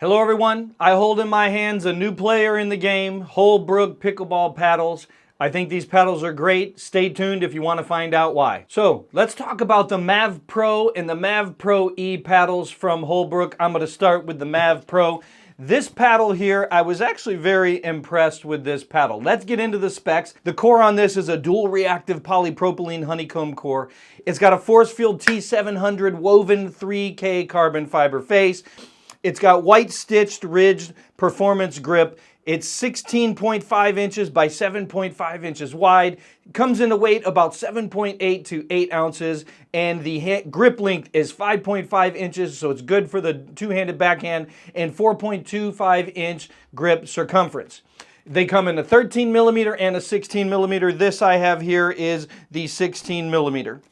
Hello everyone, I hold in my hands a new player in the game, Holbrook Pickleball paddles. I think these paddles are great. Stay tuned if you want to find out why. So let's talk about the Mav Pro and the Mav Pro E paddles from Holbrook. I'm going to start with the Mav Pro. This paddle here, I was actually very impressed with this paddle. Let's get into the specs. The core on this is a dual reactive polypropylene honeycomb core. It's got a force field T700 woven 3K carbon fiber face. It's got white stitched ridged performance grip. It's 16.5 inches by 7.5 inches wide. It comes in a weight about 7.8 to 8 ounces, and the grip length is 5.5 inches, so it's good for the two-handed backhand, and 4.25 inch grip circumference. They come in a 13 millimeter and a 16 millimeter. This I have here is the 16 millimeter.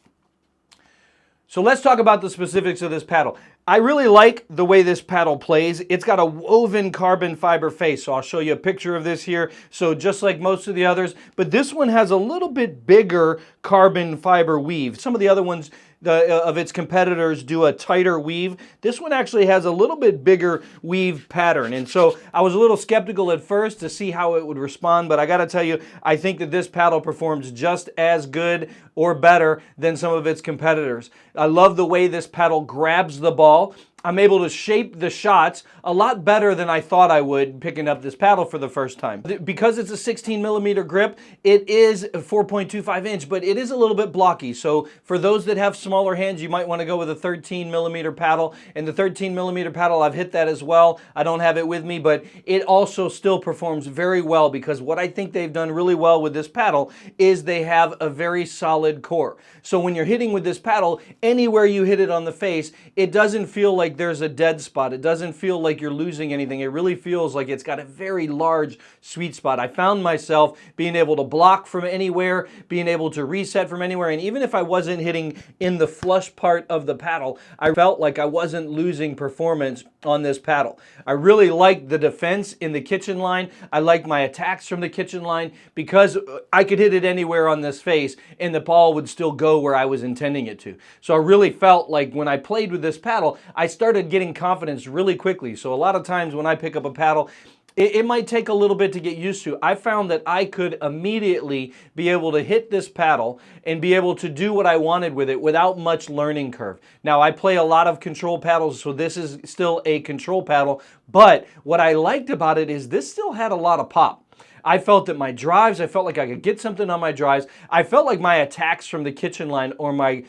So let's talk about the specifics of this paddle. I really like the way this paddle plays. It's got a woven carbon fiber face, so I'll show you a picture of this here. So just like most of the others, but this one has a little bit bigger carbon fiber weave. Some of the other ones of its competitors do a tighter weave. This one actually has a little bit bigger weave pattern, and so I was a little skeptical at first to see how it would respond, but I gotta tell you, I think that this paddle performs just as good or better than some of its competitors. I love the way this paddle grabs the ball. I'm able to shape the shots a lot better than I thought I would picking up this paddle for the first time. Because it's a 16 millimeter grip, it is 4.25 inch, but it is a little bit blocky. So for those that have smaller hands, you might want to go with a 13 millimeter paddle. And the 13 millimeter paddle, I've hit that as well. I don't have it with me, but it also still performs very well, because what I think they've done really well with this paddle is they have a very solid core. So when you're hitting with this paddle, anywhere you hit it on the face, it doesn't feel like there's a dead spot. It doesn't feel like you're losing anything. It really feels like it's got a very large sweet spot. I found myself being able to block from anywhere, being able to reset from anywhere, and even if I wasn't hitting in the flush part of the paddle, I felt like I wasn't losing performance on this paddle. I really like the defense in the kitchen line. I like my attacks from the kitchen line, because I could hit it anywhere on this face and the ball would still go where I was intending it to. So I really felt like when I played with this paddle, I started getting confidence really quickly. So a lot of times when I pick up a paddle, it might take a little bit to get used to. I found that I could immediately be able to hit this paddle and be able to do what I wanted with it without much learning curve. Now, I play a lot of control paddles, so this is still a control paddle, but what I liked about it is this still had a lot of pop. I felt that my drives, I felt like I could get something on my drives. I felt like my attacks from the kitchen line, or my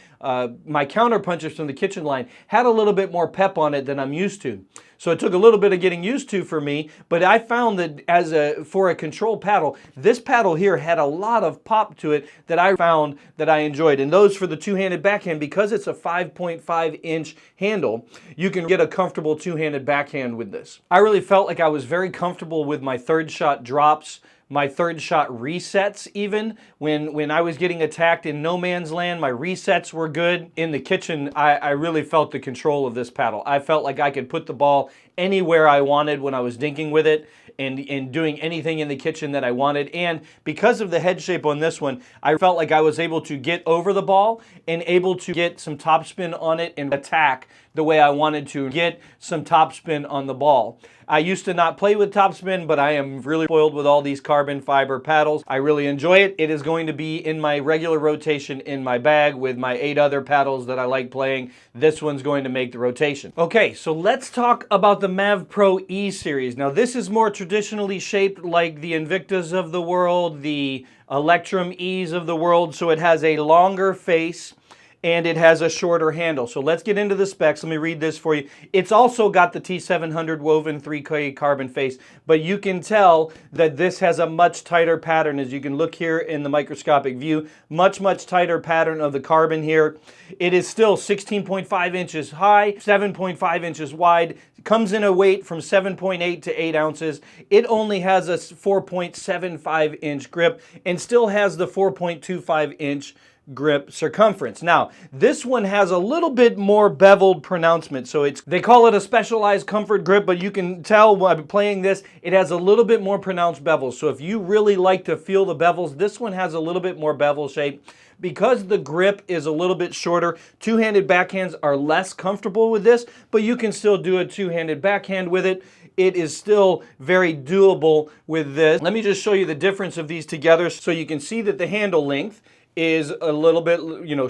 counter punches from the kitchen line, had a little bit more pep on it than I'm used to. So it took a little bit of getting used to for me, but I found that for a control paddle, this paddle here had a lot of pop to it that I found that I enjoyed. And those for the two-handed backhand, because it's a 5.5 inch handle, you can get a comfortable two-handed backhand with this. I really felt like I was very comfortable with my third shot drops, my third shot resets. Even when I was getting attacked in no man's land, my resets were good. In the kitchen, I really felt the control of this paddle. I felt like I could put the ball anywhere I wanted when I was dinking with it, and doing anything in the kitchen that I wanted. And because of the head shape on this one, I felt like I was able to get over the ball and able to get some topspin on it and attack the way I wanted to get some topspin on the ball. I used to not play with topspin, but I am really spoiled with all these carbon fiber paddles. I really enjoy it. It is going to be in my regular rotation in my bag with my 8 other paddles that I like playing. This one's going to make the rotation. Okay, so let's talk about the Mav Pro E series. Now, this is more traditionally shaped like the Invictas of the world, the Electrum E's of the world, so it has a longer face and it has a shorter handle. So let's get into the specs. Let me read this for you. It's also got the T700 woven 3K carbon face, but you can tell that this has a much tighter pattern. As you can look here in the microscopic view, much tighter pattern of the carbon here. It is still 16.5 inches high, 7.5 inches wide. It comes in a weight from 7.8 to 8 ounces. It only has a 4.75 inch grip and still has the 4.25 inch grip circumference. Now, this one has a little bit more beveled pronouncement, so they call it a specialized comfort grip, but you can tell by playing this, it has a little bit more pronounced bevels. So if you really like to feel the bevels, this one has a little bit more bevel shape. Because the grip is a little bit shorter, two-handed backhands are less comfortable with this, but you can still do a two-handed backhand with it. It is still very doable with this. Let me just show you the difference of these together so you can see that the handle length is a little bit,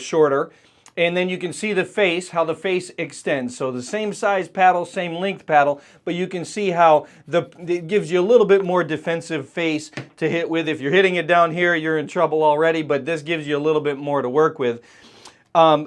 shorter. And then you can see the face, how the face extends. So the same size paddle, same length paddle, but you can see how it gives you a little bit more defensive face to hit with. If you're hitting it down here, you're in trouble already, but this gives you a little bit more to work with.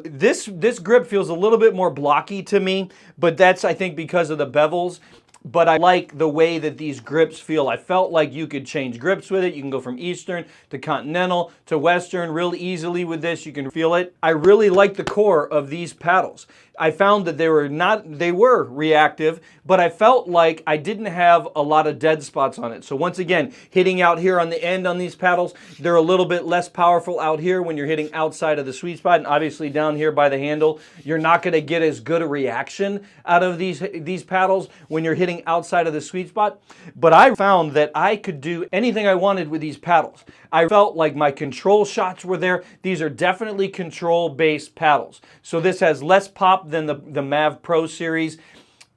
This grip feels a little bit more blocky to me, but that's, I think, because of the bevels. But I like the way that these grips feel. I felt like you could change grips with it. You can go from Eastern to Continental to Western real easily with this. You can feel it. I really like the core of these paddles. I found that they were reactive, but I felt like I didn't have a lot of dead spots on it. So once again, hitting out here on the end on these paddles, they're a little bit less powerful out here when you're hitting outside of the sweet spot, and obviously down here by the handle, you're not going to get as good a reaction out of these paddles when you're hitting outside of the sweet spot. But I found that I could do anything I wanted with these paddles. I felt like my control shots were there. These are definitely control-based paddles. So this has less pop than the Mav Pro series,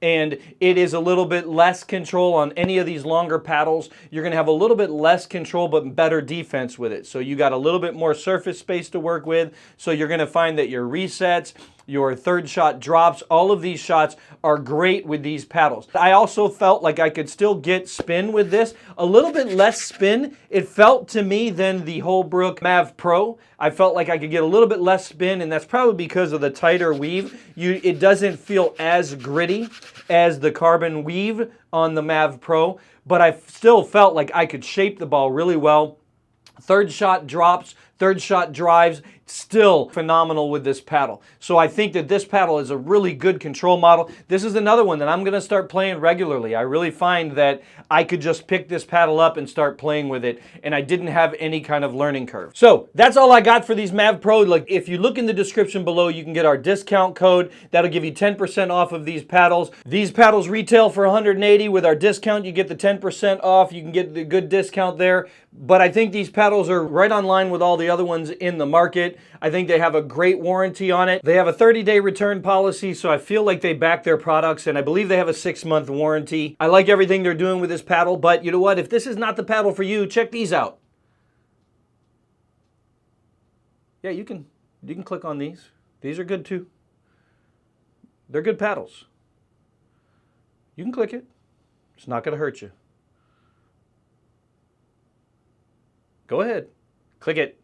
and it is a little bit less control on any of these longer paddles. You're going to have a little bit less control but better defense with it. So you got a little bit more surface space to work with. So you're going to find that your resets, your third shot drops, all of these shots are great with these paddles. I also felt like I could still get spin with this. A little bit less spin, it felt to me, than the Holbrook Mav Pro. I felt like I could get a little bit less spin, and that's probably because of the tighter weave. It doesn't feel as gritty as the carbon weave on the Mav Pro, but I still felt like I could shape the ball really well. Third shot drops, third shot drives, still phenomenal with this paddle. So I think that this paddle is a really good control model. This is another one that I'm going to start playing regularly. I really find that I could just pick this paddle up and start playing with it, and I didn't have any kind of learning curve. So that's all I got for these Mav Pro. Like, if you look in the description below, you can get our discount code. That'll give you 10% off of these paddles. These paddles retail for $180. With our discount, you get the 10% off. You can get the good discount there. But I think these paddles are right on line with all the other ones in the market. I think they have a great warranty on it. They have a 30-day return policy, so I feel like they back their products, and I believe they have a 6-month warranty. I like everything they're doing with this paddle, but you know what? If this is not the paddle for you, check these out. Yeah, you can click on these. These are good too. They're good paddles. You can click it. It's not going to hurt you. Go ahead. Click it.